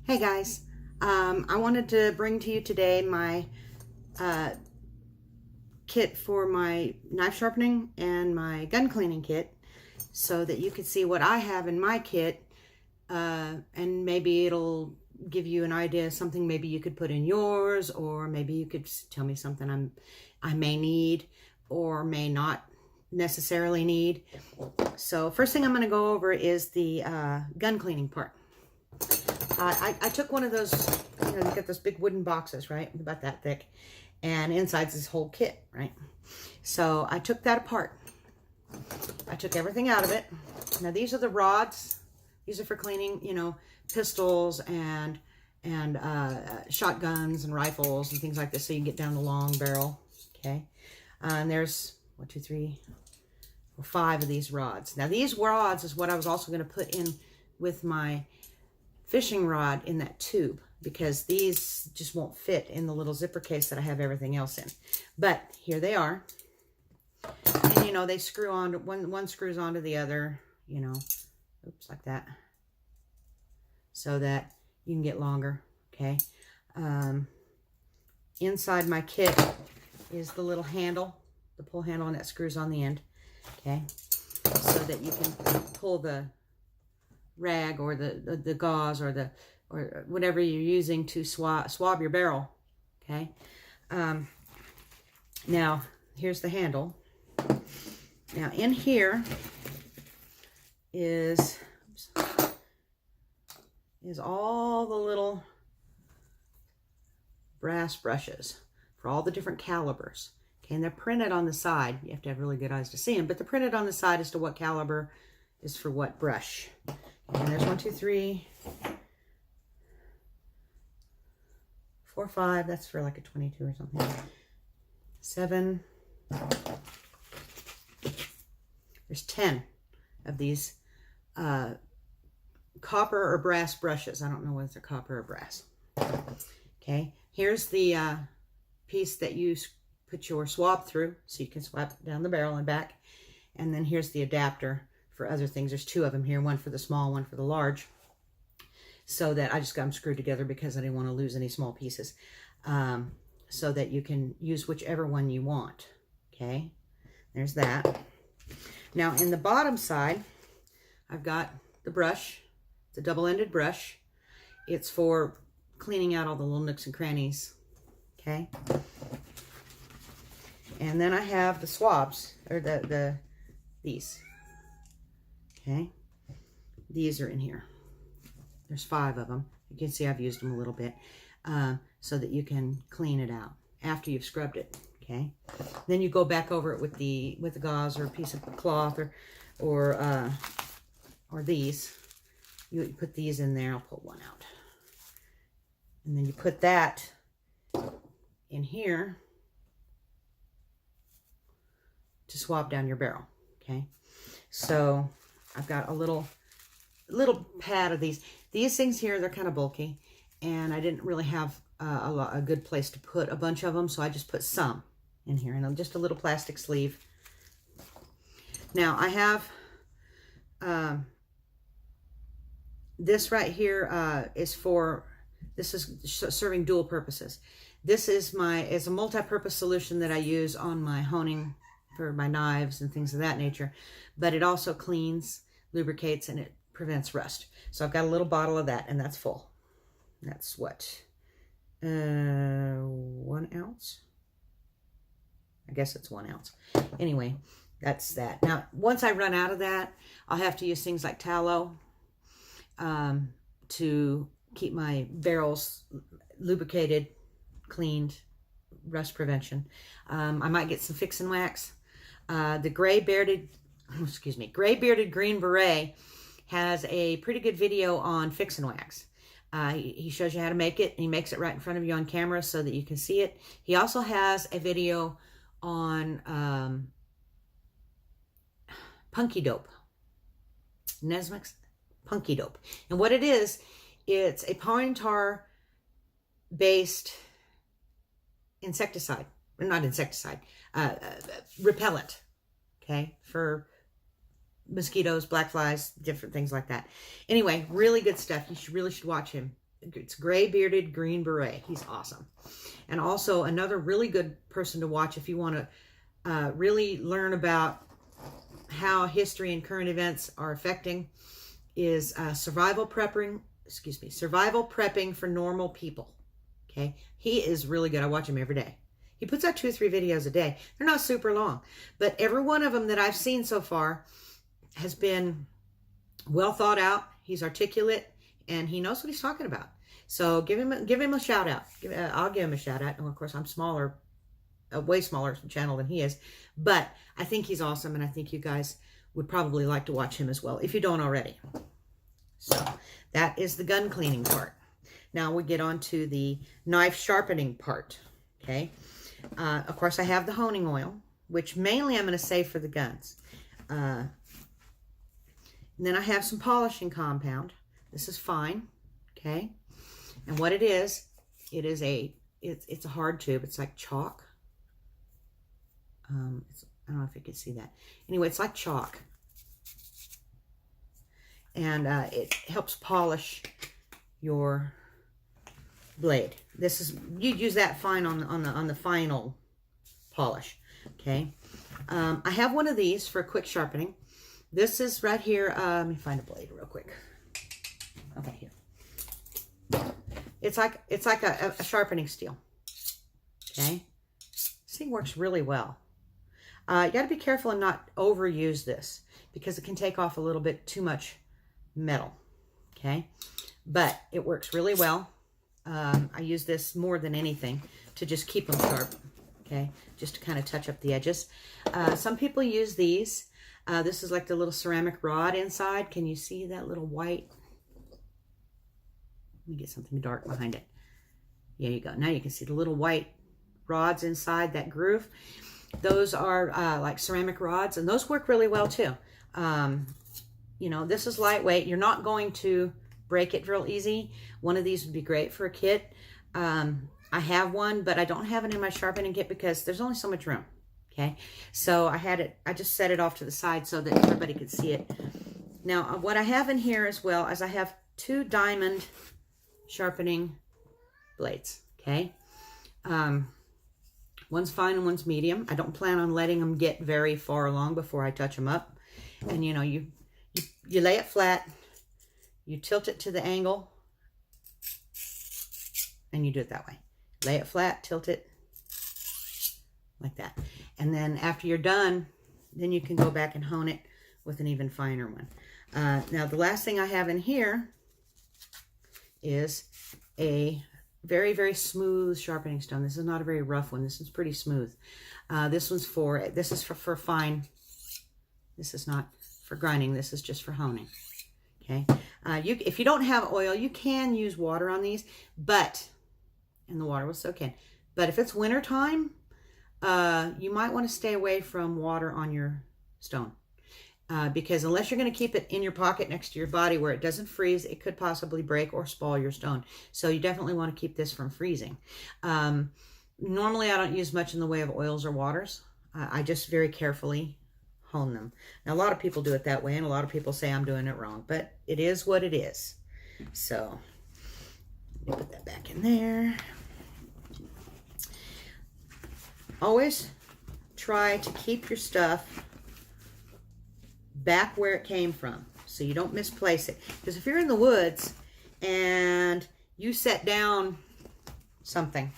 Hey guys, I wanted to bring to you today my kit for my knife sharpening and my gun cleaning kit so that you could see what I have in my kit, and maybe it'll give you an idea of something maybe you could put in yours, or maybe you could tell me something I may need or may not necessarily need. So first thing I'm going to go over is the gun cleaning part. I took one of those, you get those big wooden boxes, right? About that thick. And inside's this whole kit, right? So I took that apart. I took everything out of it. Now these are the rods. These are for cleaning, pistols and shotguns and rifles and things like this, so you can get down the long barrel, okay? And there's 1, 2, 3, 4, 5 of these rods. Now these rods is what I was also going to put in with my fishing rod in that tube, because these just won't fit in the little zipper case that I have everything else in. But here they are. And they screw on to one screws onto the other, oops, like that, so that you can get longer, okay? Inside my kit is the little handle, the pull handle, and that screws on the end, okay? So that you can pull the rag or the gauze or whatever you're using to swab your barrel, okay? Now here's the handle. Now in here is all the little brass brushes for all the different calibers, okay? And they're printed on the side. You have to have really good eyes to see them, but they're printed on the side as to what caliber is for what brush. And there's 1, 2, 3, 4, 5. That's for like a 22 or something. 7. There's 10 of these copper or brass brushes. I don't know whether they're copper or brass. Okay. Here's the piece that you put your swab through, so you can swab down the barrel and back. And then here's the adapter for other things. There's 2 of them here, one for the small, one for the large, so that I just got them screwed together because I didn't want to lose any small pieces, so that you can use whichever one you want, okay? There's that. Now in the bottom side, I've got the brush. It's a double-ended brush. It's for cleaning out all the little nooks and crannies, okay? And then I have the swabs, or these. Okay, these are in here. There's 5 of them. You can see I've used them a little bit, so that you can clean it out after you've scrubbed it. Okay, then you go back over it with the gauze or a piece of cloth or these. You put these in there. I'll put one out, and then you put that in here to swab down your barrel. Okay, so I've got a little pad of these. These things here, they're kind of bulky, and I didn't really have a good place to put a bunch of them, so I just put some in here, and just a little plastic sleeve. Now I have this right here is serving dual purposes. This is a multi-purpose solution that I use on my honing for my knives and things of that nature, but it also cleans, lubricates, and it prevents rust. So I've got a little bottle of that, and that's full. That's what, 1 ounce? I guess it's 1 ounce. Anyway, that's that. Now, once I run out of that, I'll have to use things like tallow to keep my barrels lubricated, cleaned, rust prevention. I might get some fixin' wax. The gray-bearded Green Beret has a pretty good video on fixin' wax. He shows you how to make it, and he makes it right in front of you on camera so that you can see it. He also has a video on Punky Dope. Nesmic's Punky Dope. And what it is, it's a pine tar based insecticide. Not insecticide, repellent, okay, for mosquitoes, black flies, different things like that. Anyway, really good stuff. You really should watch him. It's gray bearded green beret. He's awesome. And also another really good person to watch if you want to really learn about how history and current events are affecting is survival prepping for normal people. Okay, he is really good. I watch him every day. He puts out 2 or 3 videos a day. They're not super long, but every one of them that I've seen so far has been well thought out. He's articulate and he knows what he's talking about. So give him a shout out. I'll give him a shout out. And of course, I'm smaller, a way smaller channel than he is, but I think he's awesome, and I think you guys would probably like to watch him as well if you don't already. So that is the gun cleaning part. Now we get on to the knife sharpening part. Okay. Of course, I have the honing oil, which mainly I'm going to save for the guns. And then I have some polishing compound. This is fine. Okay. And what it is it's a hard tube. It's like chalk. I don't know if you can see that. Anyway, it's like chalk. And it helps polish your blade. This is, you'd use that fine on the final polish. Okay. I have one of these for quick sharpening. This is right here. Let me find a blade real quick. Okay, here. It's like a sharpening steel. Okay. This thing works really well. You got to be careful and not overuse this because it can take off a little bit too much metal. Okay. But it works really well. I use this more than anything to just keep them sharp. Okay. Just to kind of touch up the edges. Some people use these. This is like the little ceramic rod inside. Can you see that little white? Let me get something dark behind it. There you go. Now you can see the little white rods inside that groove. Those are like ceramic rods, and those work really well too. You know, this is lightweight. You're not going to break it real easy. One of these would be great for a kit. I have one, but I don't have it in my sharpening kit because there's only so much room. Okay, so I just set it off to the side so that everybody could see it. Now, what I have in here as well is I have 2 diamond sharpening blades. Okay, one's fine and one's medium. I don't plan on letting them get very far along before I touch them up. And you know, you lay it flat, you tilt it to the angle, and you do it that way. Lay it flat, tilt it like that. And then after you're done, then you can go back and hone it with an even finer one. Now the last thing I have in here is a very, very smooth sharpening stone. This is not a very rough one. This is pretty smooth. This is for fine. This is not for grinding. This is just for honing. Okay. If you don't have oil, you can use water on these, and the water will soak in. But if it's winter time, you might want to stay away from water on your stone. Because unless you're going to keep it in your pocket next to your body where it doesn't freeze, it could possibly break or spoil your stone. So you definitely want to keep this from freezing. Normally, I don't use much in the way of oils or waters. I just very carefully hone them. Now, a lot of people do it that way, and a lot of people say I'm doing it wrong, but it is what it is. So let me put that back in there. Always try to keep your stuff back where it came from so you don't misplace it. Because if you're in the woods and you set down something,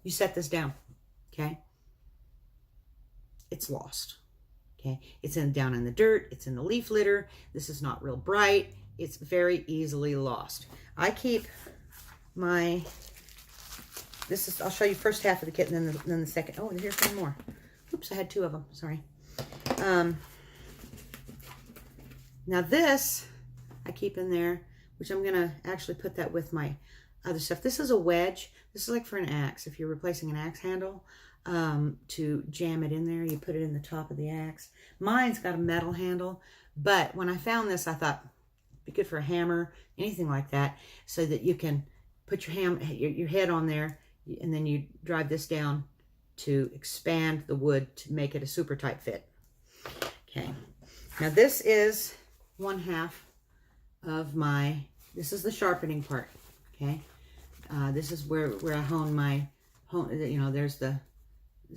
you set this down, okay? It's lost, okay? It's down in the dirt, it's in the leaf litter. This is not real bright. It's very easily lost. I keep my... I'll show you first half of the kit and then the second. Oh, and here's one more. Oops, I had 2 of them. Sorry. Now this, I keep in there, which I'm going to actually put that with my other stuff. This is a wedge. This is like for an axe. If you're replacing an axe handle, to jam it in there, you put it in the top of the axe. Mine's got a metal handle, but when I found this, I thought it'd be good for a hammer, anything like that, so that you can put your head on there, and then you drive this down to expand the wood to make it a super tight fit. Okay. Now this is 1/2 of this is the sharpening part. okay? This is where I hone my, you know, there's the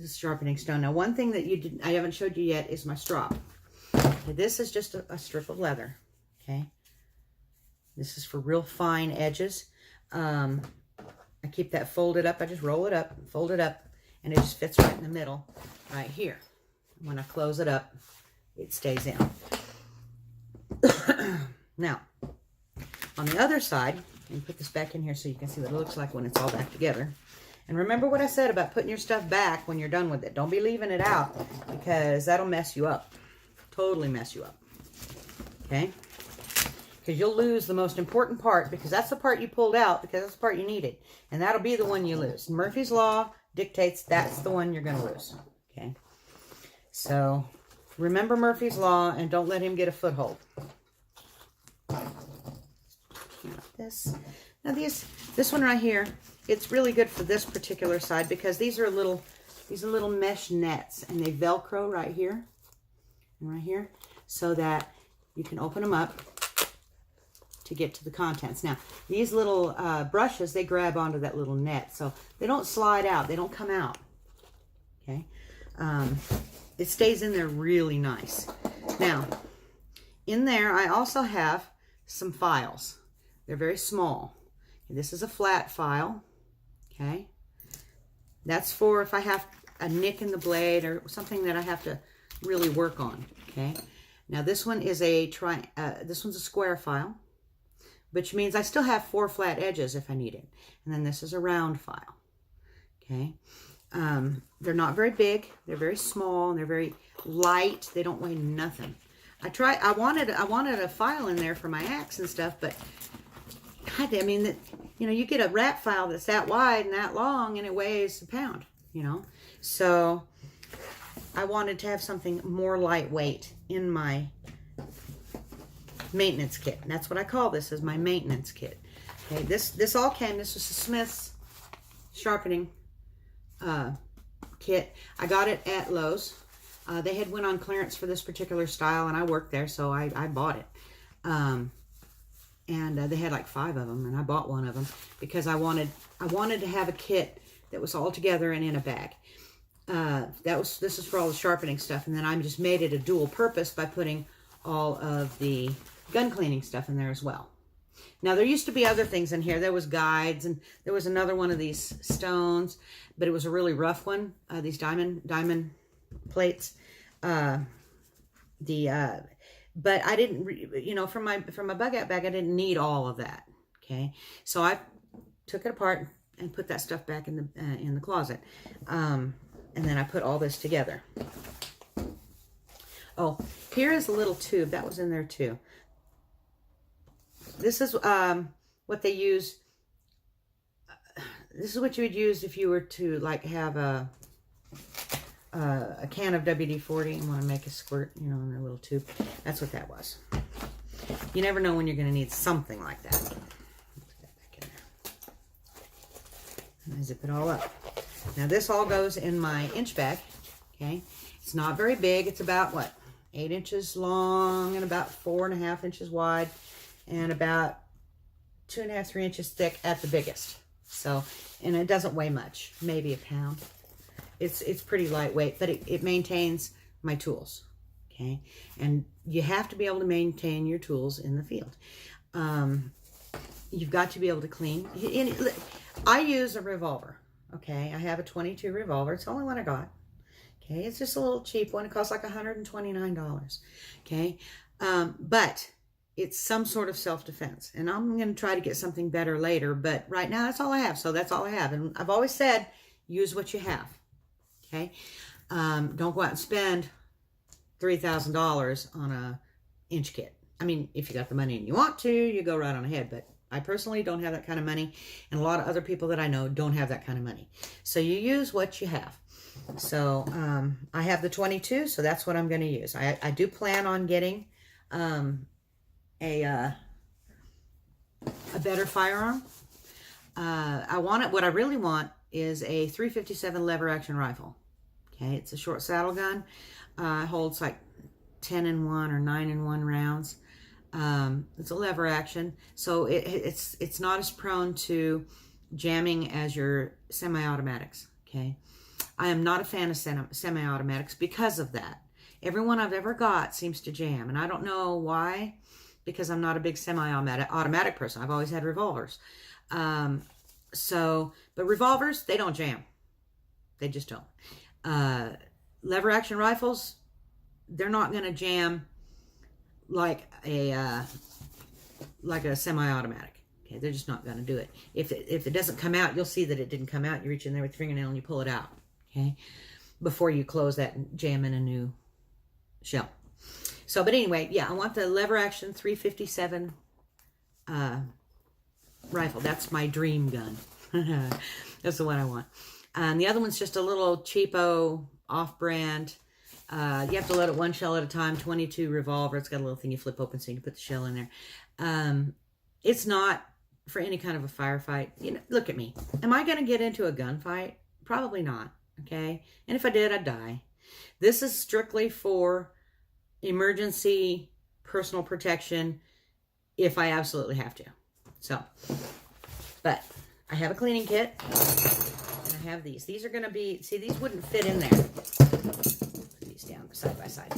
sharpening stone. Now, one thing that I haven't showed you yet is my strop. Okay, this is just a strip of leather, okay? This is for real fine edges. I keep that folded up. I just roll it up, fold it up, and it just fits right in the middle right here. When I close it up, it stays in. Now, on the other side, and put this back in here so you can see what it looks like when it's all back together. And remember what I said about putting your stuff back when you're done with it. Don't be leaving it out, because that'll mess you up. Totally mess you up. Okay? Because you'll lose the most important part, because that's the part you pulled out, because that's the part you needed. And that'll be the one you lose. Murphy's Law dictates that's the one you're going to lose. Okay? So, remember Murphy's Law and don't let him get a foothold. This. Now this one right here, it's really good for this particular side because these are little mesh nets, and they Velcro right here and right here so that you can open them up to get to the contents. Now, these little brushes, they grab onto that little net, so they don't slide out. They don't come out. Okay? It stays in there really nice. Now, in there, I also have some files. They're very small. This is a flat file. Okay? That's for if I have a nick in the blade or something that I have to really work on. Okay? Now, this one is this one's a square file, which means I still have 4 flat edges if I need it. And then this is a round file. Okay? They're not very big. They're very small, and they're very light. They don't weigh nothing. I wanted a file in there for my axe and stuff, but God, I mean, you know, you get a rat file that's that wide and that long, and it weighs a pound, you know. So I wanted to have something more lightweight in my maintenance kit. And that's what I call this, is my maintenance kit. Okay, this all came, this was a Smith's sharpening kit. I got it at Lowe's. They had went on clearance for this particular style, and I worked there, so I bought it. And they had like 5 of them, and I bought one of them because I wanted to have a kit that was all together and in a bag. This is for all the sharpening stuff, and then I just made it a dual purpose by putting all of the gun cleaning stuff in there as well. Now, there used to be other things in here. There was guides, and there was another one of these stones, but it was a really rough one. These diamond plates. But I didn't, you know, from my bug out bag, I didn't need all of that. Okay, so I took it apart and put that stuff back in the closet, and then I put all this together. Oh, here is a little tube that was in there too. This is what they use. This is what you would use if you were to like have a can of WD-40 and want to make a squirt, you know, in a little tube. That's what that was. You never know when you're going to need something like that. Let's put that back in there. And I zip it all up. Now, this all goes in my inch bag. Okay, it's not very big. It's about what, 8 inches long and about 4.5 inches wide, and about 2.5, 3 inches thick at the biggest. So, and it doesn't weigh much, maybe a pound. It's pretty lightweight, but it maintains my tools, okay? And you have to be able to maintain your tools in the field. You've got to be able to clean. I use a revolver, okay? I have a 22 revolver. It's the only one I got, okay? It's just a little cheap one. It costs like $129, okay? But it's some sort of self-defense. And I'm going to try to get something better later, but right now that's all I have, so that's all I have. And I've always said, use what you have. Okay, don't go out and spend $3,000 on a inch kit. I mean, if you got the money and you want to, you go right on ahead. But I personally don't have that kind of money, and a lot of other people that I know don't have that kind of money. So you use what you have. So I have the 22, so that's what I'm going to use. I do plan on getting a better firearm. What I really want is a .357 lever action rifle. Okay, it's a short saddle gun. Holds like 10-in-1 or 9-in-1 rounds. It's a lever action, so it's not as prone to jamming as your semi-automatics. Okay, I am not a fan of semi-automatics because of that. Every one I've ever got seems to jam, and I don't know why, because I'm not a big semi-automatic person. I've always had revolvers. But revolvers, they don't jam. They just don't. Lever action rifles, they're not going to jam like a semi-automatic. Okay, they're just not going to do it. If it doesn't come out, you'll see that it didn't come out. You reach in there with your fingernail and you pull it out. Okay, before you close that and jam in a new shell. So, but anyway, yeah, I want the lever action 357 rifle. That's my dream gun. That's the one I want. And the other one's just a little cheapo off-brand. You have to load it one shell at a time. 22 revolver. It's got a little thing you flip open so you can put the shell in there. It's not for any kind of a firefight. You know, look at me. Am I going to get into a gunfight? Probably not. Okay, and if I did, I'd die. This is strictly for emergency personal protection if I absolutely have to. So, but I have a cleaning kit, and I have these. These are going to be, see, these wouldn't fit in there. Put these down side by side.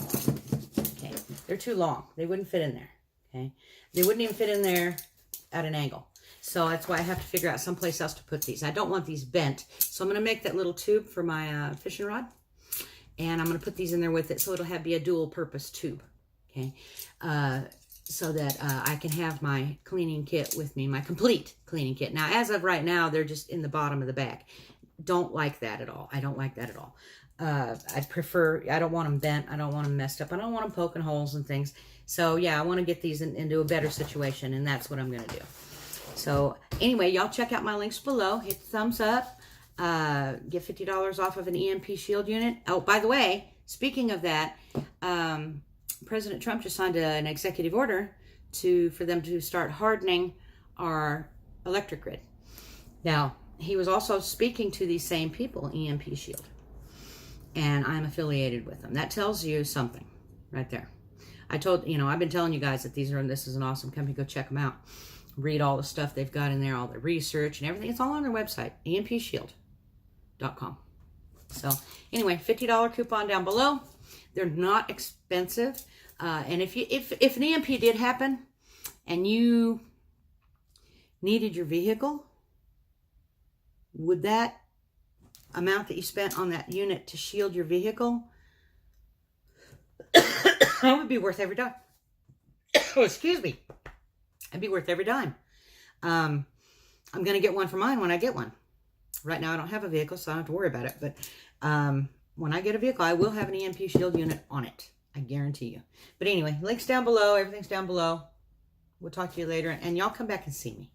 Okay, they're too long. They wouldn't fit in there. Okay, they wouldn't even fit in there at an angle. So that's why I have to figure out someplace else to put these. I don't want these bent. So I'm going to make that little tube for my fishing rod. And I'm going to put these in there with it so it'll be a dual purpose tube. Okay. So that I can have my cleaning kit with me, my complete cleaning kit. Now, as of right now, they're just in the bottom of the bag. Don't like that at all. I don't like that at all. I don't want them bent. I don't want them messed up. I don't want them poking holes and things. So yeah, I want to get these into a better situation, and that's what I'm going to do. So anyway, y'all check out my links below. Hit the thumbs up. Get $50 off of an EMP shield unit. Oh, by the way, speaking of that, President Trump just signed an executive order for them to start hardening our electric grid. Now, he was also speaking to these same people, EMP Shield, and I'm affiliated with them. That tells you something right there. I've been telling you guys that this is an awesome company. Go check them out. Read all the stuff they've got in there, all the research and everything. It's all on their website, empshield.com. So anyway, $50 coupon down below. They're not expensive. And if an EMP did happen and you needed your vehicle, would that amount that you spent on that unit to shield your vehicle, that would be worth every dime. Oh, excuse me. It'd be worth every dime. I'm going to get one for mine when I get one. Right now I don't have a vehicle, so I don't have to worry about it. But when I get a vehicle, I will have an EMP shield unit on it. I guarantee you. But anyway, links down below. Everything's down below. We'll talk to you later. And y'all come back and see me.